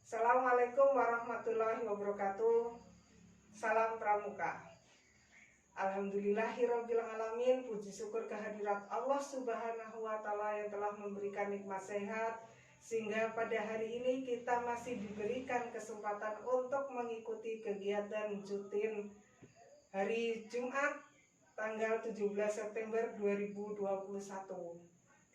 Assalamualaikum warahmatullahi wabarakatuh. Salam Pramuka. Alhamdulillahirabbil alamin. Puji syukur kehadirat Allah Subhanahu wa taala yang telah memberikan nikmat sehat sehingga pada hari ini kita masih diberikan kesempatan untuk mengikuti kegiatan rutin hari Jumat tanggal 17 September 2021.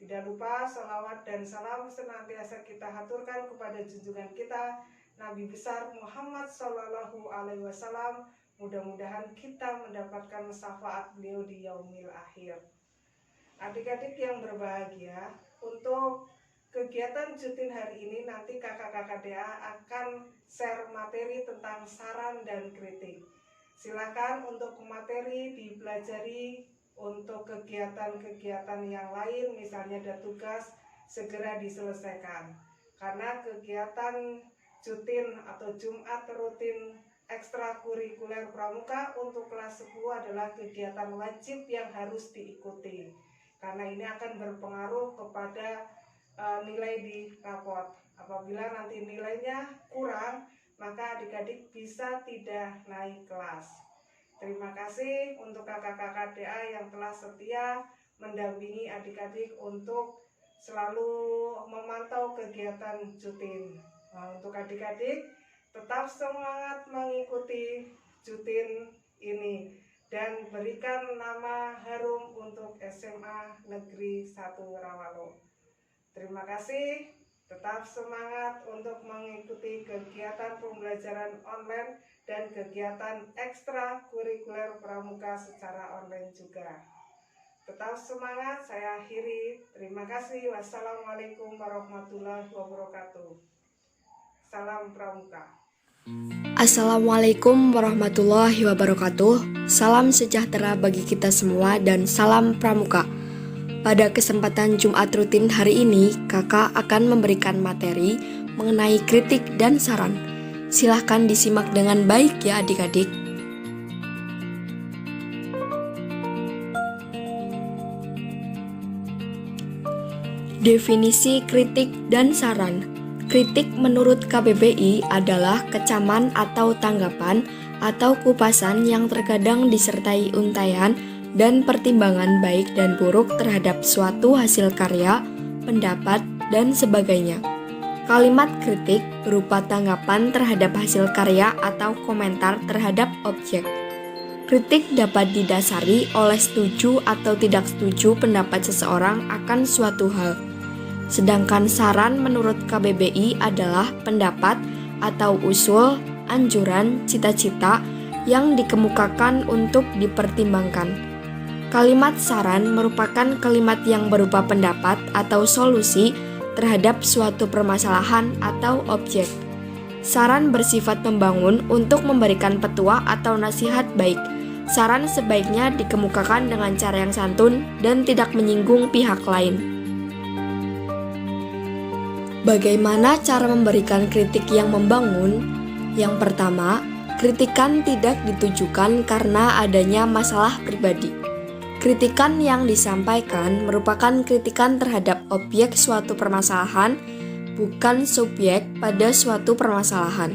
Tidak lupa salawat dan salam senantiasa kita haturkan kepada junjungan kita Nabi besar Muhammad Sallallahu Alaihi Wasallam. Mudah-mudahan kita mendapatkan syafaat beliau di yaumil akhir. Adik-adik yang berbahagia, untuk kegiatan rutin hari ini nanti kakak-kakak DA akan share materi tentang saran dan kritik. Silakan untuk materi dipelajari. Untuk kegiatan-kegiatan yang lain, misalnya ada tugas, segera diselesaikan. Karena kegiatan rutin atau Jumat rutin ekstrakurikuler pramuka untuk kelas 10 adalah kegiatan wajib yang harus diikuti. Karena ini akan berpengaruh kepada nilai di raport. Apabila nanti nilainya kurang, maka adik-adik bisa tidak naik kelas. Terima kasih untuk kakak-kakak DA yang telah setia mendampingi adik-adik untuk selalu memantau kegiatan rutin. Untuk adik-adik tetap semangat mengikuti rutin ini dan berikan nama harum untuk SMA Negeri 1 Rawalo. Terima kasih. Tetap semangat untuk mengikuti kegiatan pembelajaran online dan kegiatan ekstrakurikuler pramuka secara online juga. Tetap semangat, saya akhiri. Terima kasih. Wassalamualaikum warahmatullahi wabarakatuh. Salam Pramuka. Assalamualaikum warahmatullahi wabarakatuh. Salam sejahtera bagi kita semua dan salam Pramuka. Pada kesempatan Jumat rutin hari ini, kakak akan memberikan materi mengenai kritik dan saran. Silahkan disimak dengan baik ya adik-adik. Definisi kritik dan saran. Kritik menurut KBBI adalah kecaman atau tanggapan atau kupasan yang terkadang disertai untaian dan pertimbangan baik dan buruk terhadap suatu hasil karya, pendapat, dan sebagainya. Kalimat kritik berupa tanggapan terhadap hasil karya atau komentar terhadap objek. Kritik dapat didasari oleh setuju atau tidak setuju pendapat seseorang akan suatu hal. Sedangkan saran menurut KBBI adalah pendapat atau usul, anjuran, cita-cita yang dikemukakan untuk dipertimbangkan. Kalimat saran merupakan kalimat yang berupa pendapat atau solusi terhadap suatu permasalahan atau objek. Saran bersifat membangun untuk memberikan petua atau nasihat baik. Saran sebaiknya dikemukakan dengan cara yang santun dan tidak menyinggung pihak lain. Bagaimana cara memberikan kritik yang membangun? Yang pertama, kritikan tidak ditujukan karena adanya masalah pribadi. Kritikan yang disampaikan merupakan kritikan terhadap objek suatu permasalahan, bukan subjek pada suatu permasalahan.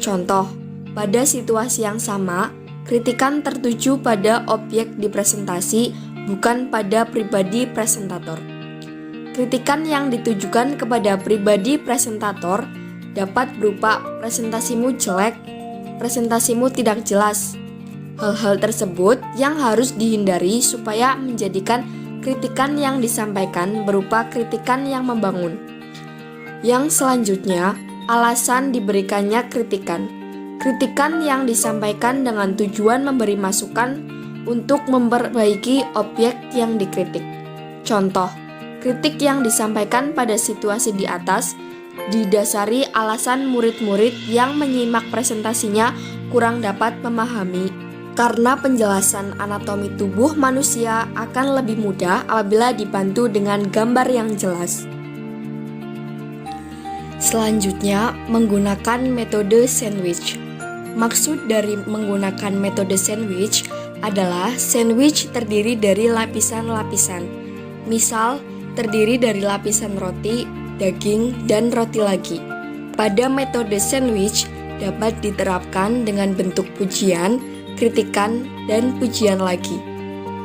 Contoh, pada situasi yang sama, kritikan tertuju pada objek dipresentasi, bukan pada pribadi presentator. Kritikan yang ditujukan kepada pribadi presentator dapat berupa presentasimu jelek, presentasimu tidak jelas. Hal-hal tersebut yang harus dihindari supaya menjadikan kritikan yang disampaikan berupa kritikan yang membangun. Yang selanjutnya, alasan diberikannya kritikan. Kritikan yang disampaikan dengan tujuan memberi masukan untuk memperbaiki objek yang dikritik. Contoh, kritik yang disampaikan pada situasi di atas didasari alasan murid-murid yang menyimak presentasinya kurang dapat memahami. Karena penjelasan anatomi tubuh manusia akan lebih mudah apabila dibantu dengan gambar yang jelas. Selanjutnya, menggunakan metode sandwich. Maksud dari menggunakan metode sandwich adalah sandwich terdiri dari lapisan-lapisan. Misal, terdiri dari lapisan roti, daging, dan roti lagi. Pada metode sandwich dapat diterapkan dengan bentuk pujian, kritikan, dan pujian lagi.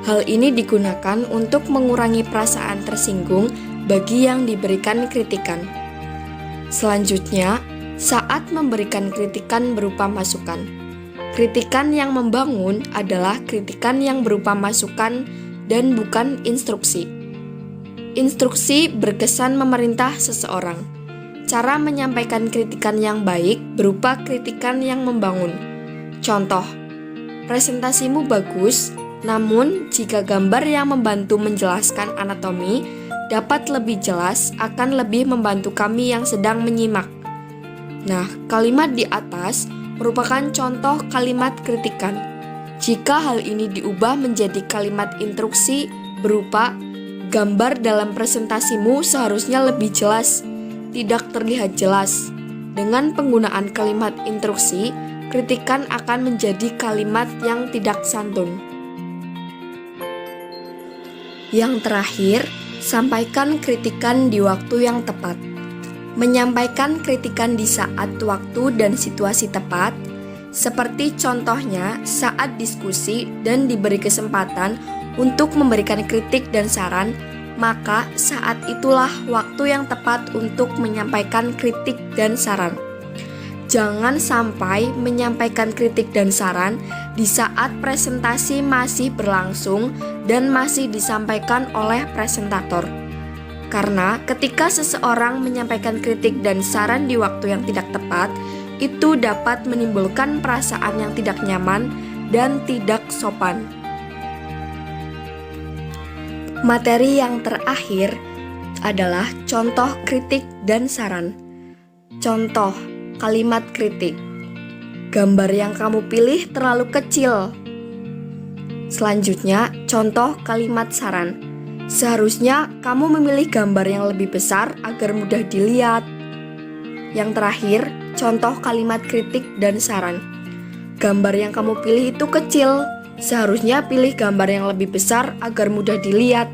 Hal ini digunakan untuk mengurangi perasaan tersinggung bagi yang diberikan kritikan. Selanjutnya, saat memberikan kritikan berupa masukan. Kritikan yang membangun adalah kritikan yang berupa masukan dan bukan instruksi. Instruksi berkesan memerintah seseorang. Cara menyampaikan kritikan yang baik berupa kritikan yang membangun. Contoh, presentasimu bagus, namun jika gambar yang membantu menjelaskan anatomi dapat lebih jelas akan lebih membantu kami yang sedang menyimak. Nah, kalimat di atas merupakan contoh kalimat kritikan. Jika hal ini diubah menjadi kalimat instruksi berupa gambar dalam presentasimu seharusnya lebih jelas, tidak terlihat jelas. Dengan penggunaan kalimat instruksi, kritikan akan menjadi kalimat yang tidak santun. Yang terakhir, sampaikan kritikan di waktu yang tepat. Menyampaikan kritikan di saat, waktu, dan situasi tepat, seperti contohnya saat diskusi dan diberi kesempatan untuk memberikan kritik dan saran, maka saat itulah waktu yang tepat untuk menyampaikan kritik dan saran. Jangan sampai menyampaikan kritik dan saran di saat presentasi masih berlangsung dan masih disampaikan oleh presentator. Karena ketika seseorang menyampaikan kritik dan saran di waktu yang tidak tepat, itu dapat menimbulkan perasaan yang tidak nyaman dan tidak sopan. Materi yang terakhir adalah contoh kritik dan saran. Contoh kalimat kritik. Gambar yang kamu pilih terlalu kecil. Selanjutnya, contoh kalimat saran. Seharusnya kamu memilih gambar yang lebih besar agar mudah dilihat. Yang terakhir, contoh kalimat kritik dan saran. Gambar yang kamu pilih itu kecil. Seharusnya pilih gambar yang lebih besar agar mudah dilihat.